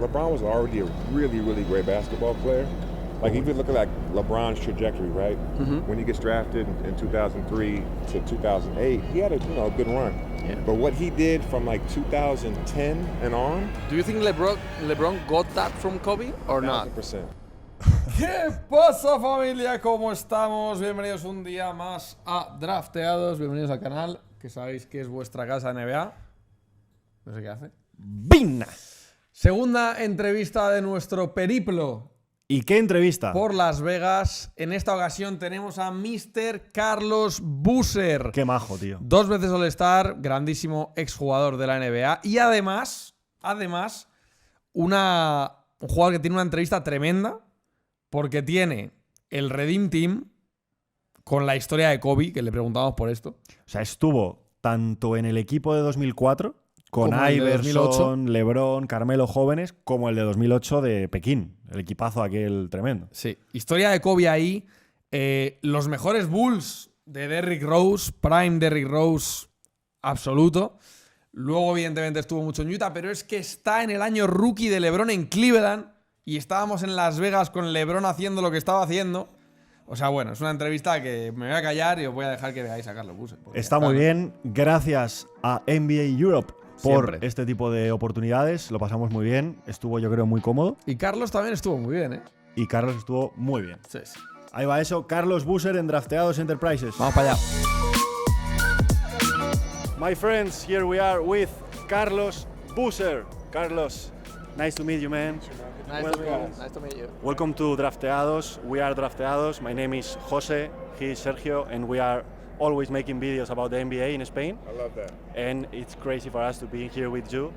LeBron was already a really, really great basketball player. Like, if you look at like LeBron's trajectory, right? Mm-hmm. When he gets drafted in 2003 to 2008, he had a good run. Yeah. But what he did from like 2010 and on, Do you think LeBron got that from Kobe or not? 1,000%. ¿Qué pasa, familia? ¿Cómo estamos? Bienvenidos un día más a Drafteados. Bienvenidos al canal, que sabéis que es vuestra casa de NBA. No sé qué hace. ¡Bina! Segunda entrevista de nuestro periplo ¿Y qué entrevista? por Las Vegas. En esta ocasión tenemos a Mr. Carlos Boozer. Qué majo, tío. 2 veces All-Star, grandísimo exjugador de la NBA. Y además, un jugador que tiene una entrevista tremenda, porque tiene el Redeem Team con la historia de Kobe, que le preguntamos por esto. O sea, estuvo tanto en el equipo de 2004, con Como el de Iverson, 2008. Lebron, Carmelo jóvenes, como el de 2008 de Pekín. El equipazo aquel tremendo. Sí, historia de Kobe ahí. Los mejores Bulls de Derrick Rose, prime Derrick Rose absoluto. Luego, evidentemente, estuvo mucho en Utah, pero es que está en el año rookie de Lebron en Cleveland y estábamos en Las Vegas con Lebron haciendo lo que estaba haciendo. O sea, bueno, es una entrevista que me voy a callar y os voy a dejar que veáis a Carlos Boozer. Está muy bien. Gracias a NBA Europe por Siempre. este tipo de oportunidades. Lo pasamos muy bien. Estuvo, yo creo, muy cómodo. Y Carlos también estuvo muy bien, ¿eh? Y Carlos estuvo muy bien. Sí, sí. Ahí va eso. Carlos Boozer en Drafteados Enterprises. Vamos para allá. My friends, here we are with Carlos Boozer. Carlos, nice to meet you, man. Nice to meet you. Welcome to Drafteados. We are Drafteados. My name is Jose, he is Sergio, and we are always making videos about the NBA in Spain. I love that. And it's crazy for us to be here with you.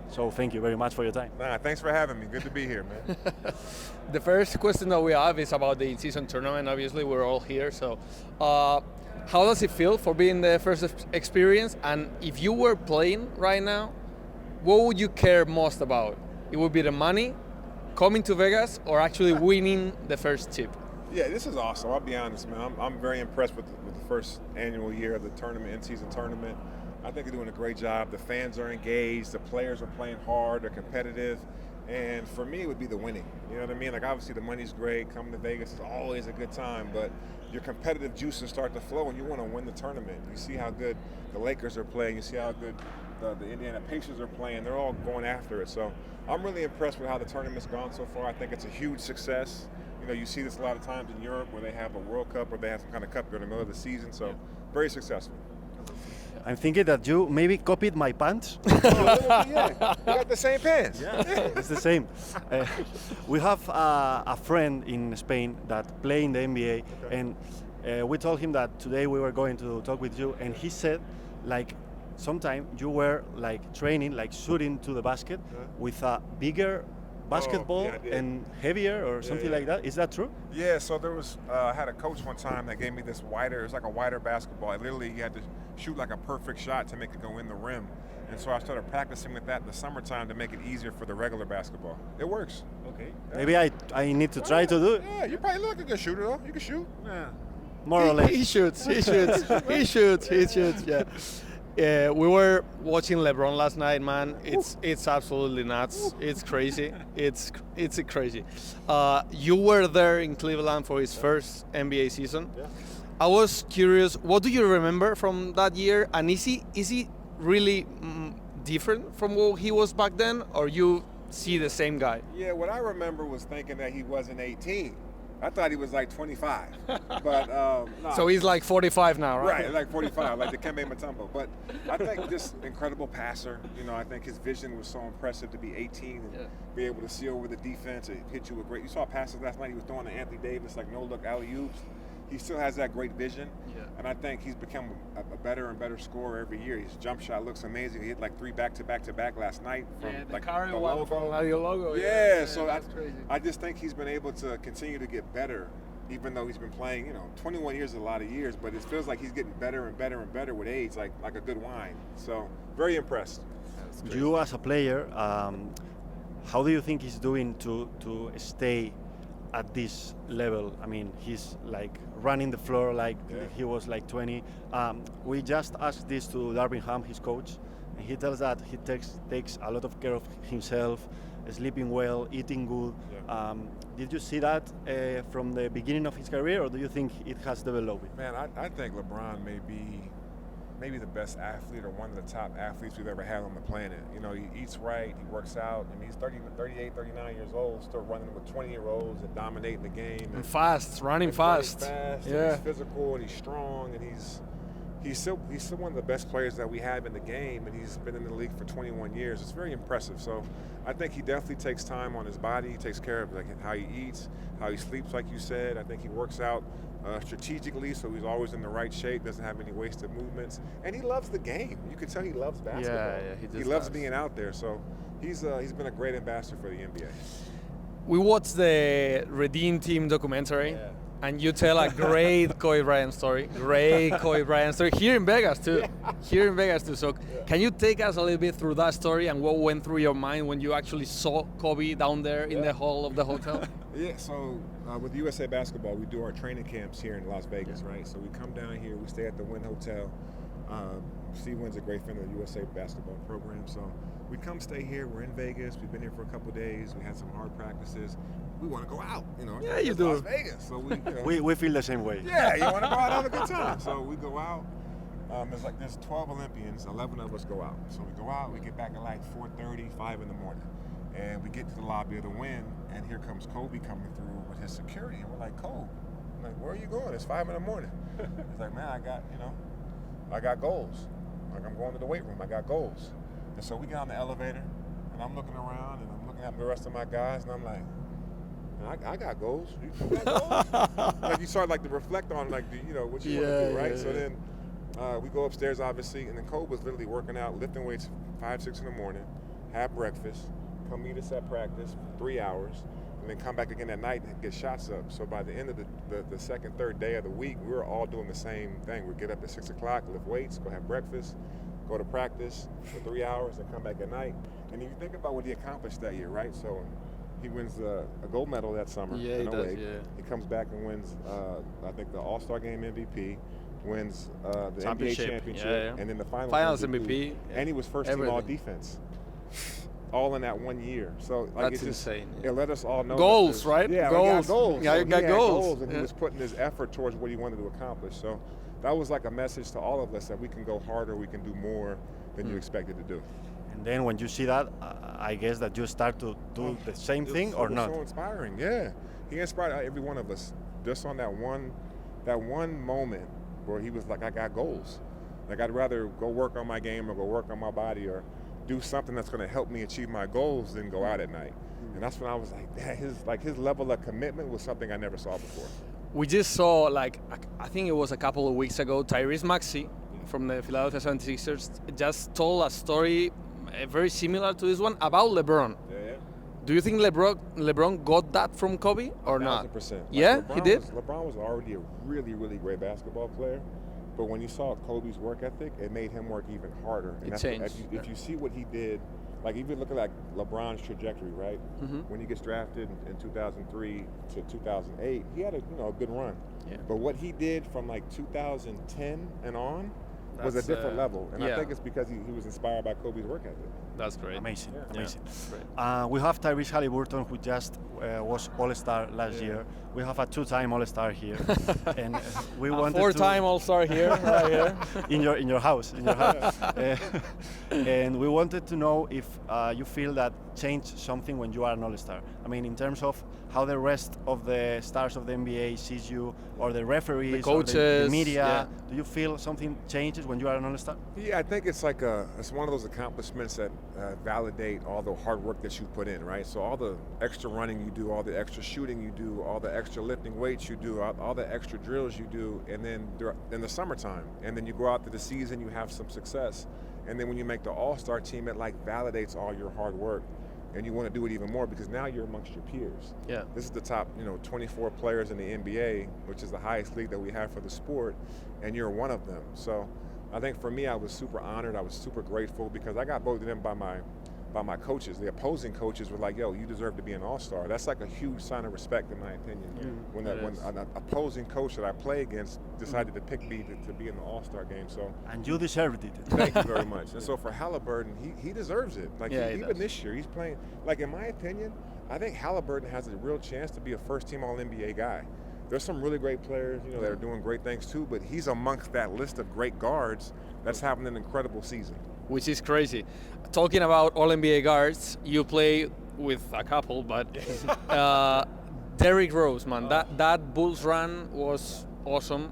So thank you very much for your time. Nah, thanks for having me. Good to be here, man. The first question that we have is about the in-season tournament. Obviously, we're all here. So, how does it feel for being the first experience? And if you were playing right now, what would you care most about? It would be the money, coming to Vegas, or actually winning the first chip? Yeah, this is awesome. I'll be honest, man. I'm very impressed with the first annual year of the tournament, in-season tournament. I think they're doing a great job. The fans are engaged. The players are playing hard. They're competitive. And for me, it would be the winning. You know what I mean? Like, obviously, the money's great. Coming to Vegas is always a good time. But your competitive juices start to flow, and you want to win the tournament. You see how good the Lakers are playing. You see how good the Indiana Pacers are playing. They're all going after it. So I'm really impressed with how the tournament's gone so far. I think it's a huge success. You know, you see this a lot of times in Europe where they have a World Cup or they have some kind of cup during the middle of the season. So very successful. I'm thinking that you maybe copied my pants. Yeah, we got the same pants. Yeah, it's the same. We have a friend in Spain that play in the NBA, and we told him that today we were going to talk with you, and he said, like, sometime you were like training, like shooting to the basket with a bigger basketball yeah, I did. and heavier or something like that. Is that true? Yeah, so there was, I had a coach one time that gave me this wider, it's like a wider basketball. I literally, you had to shoot like a perfect shot to make it go in the rim. And so I started practicing with that in the summertime to make it easier for the regular basketball. It works. Okay. Maybe I need to try to do it. Yeah, you probably look like a good shooter though. You can shoot. Yeah. More or less. He shoots. Yeah. We were watching LeBron last night, man. It's absolutely nuts. It's crazy. It's crazy. You were there in Cleveland for his first NBA season. Yeah. I was curious, what do you remember from that year? And is he really different from what he was back then, or you see the same guy? Yeah, what I remember was thinking that he wasn't 18. I thought he was like 25. But nah. So he's like 45 now, right? Right, like 45, like the Kembe Mutombo. But I think just incredible passer. You know, I think his vision was so impressive to be 18 and be able to see over the defense and hit you with great. You saw passes last night. He was throwing to Anthony Davis like no-look alley-oops. He still has that great vision, and I think he's become a better and better scorer every year. His jump shot looks amazing. He hit like 3 back-to-back last night from like Carrera the one from your logo. Yeah, so that's crazy. I just think he's been able to continue to get better, even though he's been playing, 21 years is a lot of years, but it feels like he's getting better and better and better with age, like a good wine. So very impressed. You as a player, how do you think he's doing to stay at this level? I mean, he's like running the floor like he was like 20. We just asked this to Darvin Ham, his coach, and he tells that he takes a lot of care of himself. sleeping well, eating good. Yeah. Did you see that from the beginning of his career, or do you think it has developed? Man, I think LeBron may be maybe the best athlete or one of the top athletes we've ever had on the planet. You know, he eats right, he works out. I mean, he's 38, 39 years old, still running with 20-year-olds and dominating the game. And fast, running fast. And Yeah. he's physical and he's strong and he's still one of the best players that we have in the game, and he's been in the league for 21 years. It's very impressive. So I think he definitely takes time on his body. He takes care of like how he eats, how he sleeps, like you said. I think he works out strategically, so he's always in the right shape, doesn't have any wasted movements, and he loves the game. You can tell he loves basketball. Yeah, he just loves does. being out there. So he's been a great ambassador for the NBA. We watched the Redeem Team documentary, Yeah. and you tell a great Kobe Bryant story. Great Kobe Bryant story here in Vegas too. Here in Vegas too. So can you take us a little bit through that story and what went through your mind when you actually saw Kobe down there in the hall of the hotel? Yeah, so with USA Basketball, we do our training camps here in Las Vegas, right? So we come down here, we stay at the Wynn Hotel. Steve Wynn's a great friend of the USA Basketball program, so we come stay here. We're in Vegas. We've been here for a couple days. We had some hard practices. We want to go out, you know. Yeah, you it's do. Las Vegas, so we, you know, We feel the same way. yeah, you want to go out and have a good time. So we go out. There's 12 Olympians, 11 of us go out. So we go out, we get back at like 4:30, 5 in the morning. And we get to the lobby of the Wynn, and here comes Kobe coming through with his security. And we're like, Kobe, I'm like, where are you going? It's 5 in the morning. He's like, man, I got goals. Like, I'm going to the weight room, I got goals. And so we get on the elevator, and I'm looking around, and I'm looking at the rest of my guys, and I'm like, man, I got goals. You got goals? Like, you start like to reflect on like, what you want to do, right? So then we go upstairs, obviously, and then Kobe was literally working out, lifting weights 5, 6 in the morning, have breakfast, come meet us at practice for 3 hours, and then come back again at night and get shots up. So by the end of the second, third day of the week, we were all doing the same thing. We'd get up at 6 o'clock, lift weights, go have breakfast, go to practice for 3 hours, and come back at night. And if you think about what he accomplished that year, right? So he wins a gold medal that summer. Yeah, in he does, 08. yeah. He comes back and wins, I think, the All-Star Game MVP, wins the NBA Championship, championship, yeah. and then the Finals MVP, and he was first team everything. all defense. All in that 1 year. So like That's it just insane. it let us all know Goals, that right? Yeah, Goals. we got goals. Yeah, So you got he had goals. and Yeah. he was putting his effort towards what he wanted to accomplish. So that was like a message to all of us that we can go harder, we can do more than you expected to do. And then when you see that, I guess that you start to do the same It thing was or not. So inspiring, yeah. He inspired every one of us just on that one moment where he was like, I got goals. Like I'd rather go work on my game or go work on my body or do something that's going to help me achieve my goals than go out at night. And that's when I was like, his level of commitment was something I never saw before. We just saw, like, I think it was a couple of weeks ago, Tyrese Maxey from the Philadelphia 76ers just told a story very similar to this one about LeBron. Yeah. Do you think LeBron got that from Kobe or not? 1,000%. Like Yeah, he did? LeBron was already a really, really great basketball player. But when you saw Kobe's work ethic, it made him work even harder. And It that's changed. If you see what he did, like if you look at like LeBron's trajectory, right? Mm-hmm. When he gets drafted in 2003 to 2008, he had a good run. Yeah. But what he did from like 2010 and on was a That's, different level. And I yeah. think it's because he was inspired by Kobe's work ethic. That's great. Amazing, Yeah. amazing. Great. We have Tyrese Halliburton, who just was All-Star last year. We have a 2-time All-Star here, and we wanted 4-time All-Star here, right here. in your house, and we wanted to know if you feel that changed something when you are an All-Star. I mean, in terms of how the rest of the stars of the NBA sees you, or the referees, The or the coaches, media. yeah. Do you feel something changes when you are an All-Star? Yeah, I think it's like it's one of those accomplishments that validate all the hard work that you put in, right? So all the extra running you do, all the extra shooting you do, all the extra lifting weights you do, all the extra drills you do, and then in the summertime, and then you go out to the season, you have some success, and then when you make the All-Star team, it like validates all your hard work, and you want to do it even more because now you're amongst your peers. Yeah. This is the top, 24 players in the NBA, which is the highest league that we have for the sport, and you're one of them. So I think for me, I was super honored. I was super grateful because I got voted in by my by my coaches. The opposing coaches were like, yo, you deserve to be an all-star. That's like a huge sign of respect, in my opinion. When an opposing coach that I play against decided to pick me to be in the all-star game. So And you deserved it. thank you very much. And so for Halliburton, he deserves it. Like Yeah, he even does. this year, he's playing. Like in my opinion, I think Halliburton has a real chance to be a first-team All-NBA guy. There's some really great players, you know, that are doing great things too, but he's amongst that list of great guards that's having an incredible season. Which is crazy. Talking about all NBA guards, you play with a couple, but Derrick Rose, man, that Bulls run was awesome.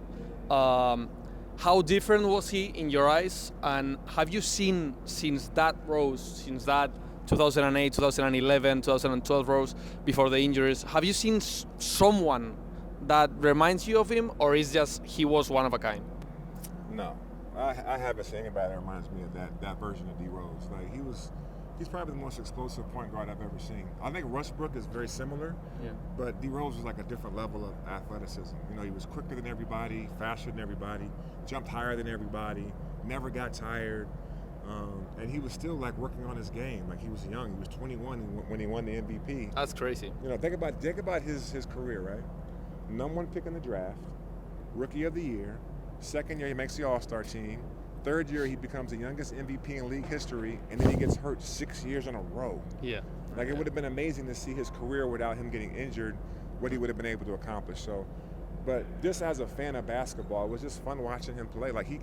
How different was he in your eyes? And have you seen since that Rose, since that 2008, 2011, 2012 Rose before the injuries, have you seen someone that reminds you of him, or is just he was one of a kind? No, I haven't seen anybody that reminds me of that version of D Rose. Like he's probably the most explosive point guard I've ever seen. I think Westbrook is very similar, but D Rose was like a different level of athleticism. You know, he was quicker than everybody, faster than everybody, jumped higher than everybody, never got tired, and he was still like working on his game. Like he was young. He was 21 when he won the MVP. That's crazy. You know, think about his career, right? Number 1 pick in the draft, rookie of the year. Second year, he makes the All-Star team. Third year, he becomes the youngest MVP in league history, and then he gets hurt 6 years in a row. Yeah. Like it would have been amazing to see his career without him getting injured, what he would have been able to accomplish. So, but just as a fan of basketball, it was just fun watching him play. Like he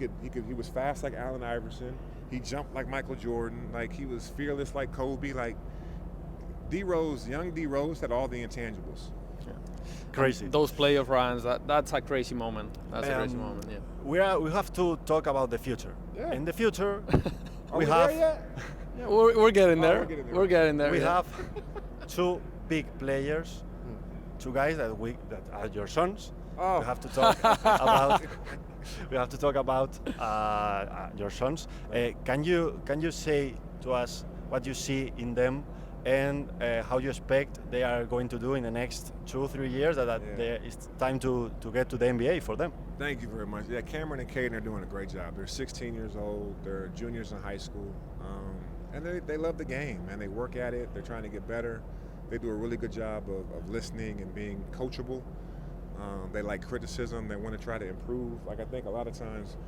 was fast like Allen Iverson. He jumped like Michael Jordan. Like he was fearless like Kobe. Like D Rose, young D Rose had all the intangibles. Crazy. Those playoff runs, that's a crazy moment. That's a crazy moment, yeah. We have to talk about the future. Yeah. In the future, Are we there have yet? Yeah, we're getting there. we're getting there. We're getting there. we yeah. have 2 big players, 2 guys that are your sons. Oh. We have to talk about. We have to talk about your sons. Can you say to us what you see in them and how you expect they are going to do in the next 2-3 years? It's time to get to the NBA for them. Thank you very much. Yeah, Cameron and Caden are doing a great job. They're 16 years old. They're juniors in high school. And they love the game, and they work at it. They're trying to get better. They do a really good job of listening and being coachable. They like criticism. They want to try to improve. Like I think a lot of times,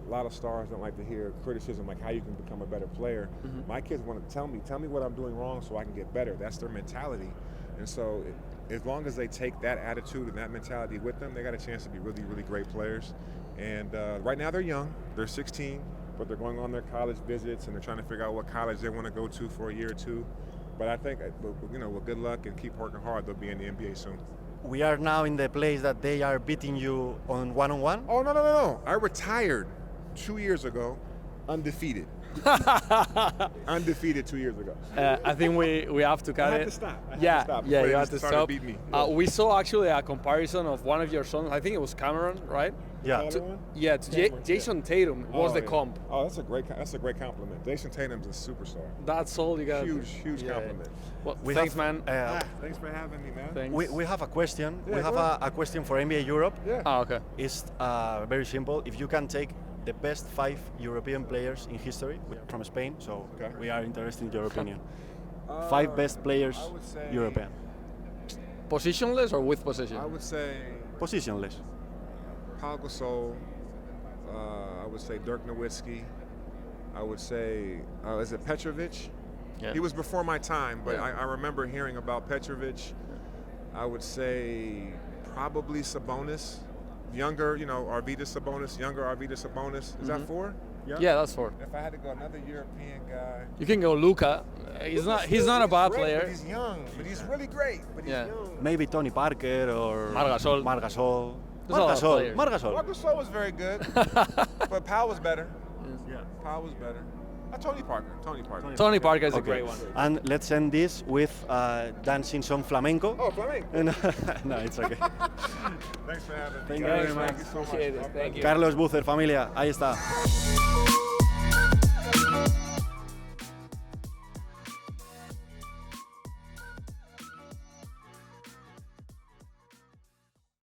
a lot of stars don't like to hear criticism, like how you can become a better player. My kids want to tell me what I'm doing wrong so I can get better. That's their mentality. And so as long as they take that attitude and that mentality with them, they got a chance to be really, really great players. And right now they're young. They're 16, but they're going on their college visits and they're trying to figure out what college they want to go to for a year or two. But I think, you know, with good luck and keep working hard, they'll be in the NBA soon. We are now in the place that they are beating you on one-on-one. Oh, no. I retired 2 years ago, undefeated. Undefeated 2 years ago. I think we have to cut I it. had to stop. I had Yeah, to stop yeah, before you they have to started stop. beating me. We saw actually a comparison of one of your sons. I think it was Cameron, right? Yeah. Another one? Yeah, to Jason Tatum was the yeah. comp. Oh, that's a great compliment. Jason Tatum's a superstar. That's all you got. Huge compliment. Well, We thanks, have, man. Thanks for having me, man. Thanks. We have a question. Yeah, we have go ahead. a question for NBA Europe. Yeah. Ah, okay. It's very simple. If you can take the best 5 European players in history from Spain, so Okay. we are interested in your opinion. 5 best players I would say European. Positionless or with position? I would say Positionless. Pau Gasol. I would say Dirk Nowitzki. I would say, is it Petrovic? Yeah. He was before my time, but Yeah. I remember hearing about Petrovic. I would say probably Sabonis. Younger, you know, Arvydas Sabonis. Younger Arvydas Sabonis. Is that 4? Yeah, that's 4. If I had to go another European guy. You can go Luka. He's not a bad great, player. But he's young. But he's really great. But he's Yeah. young. Maybe Tony Parker or Marc Gasol. Marc Gasol. There's a lot of players. Marc Gasol. Marc Gasol was very good, but Powell was better. Yeah. Powell was better. Tony Parker. Tony Parker is a Okay. great one. And let's end this with dancing some flamenco. Oh, flamenco. No, it's okay. Thanks for having me. Thank you guys. very much. Thank you so much. Appreciate it. Thank you. Carlos Bucer, familia, ahí está.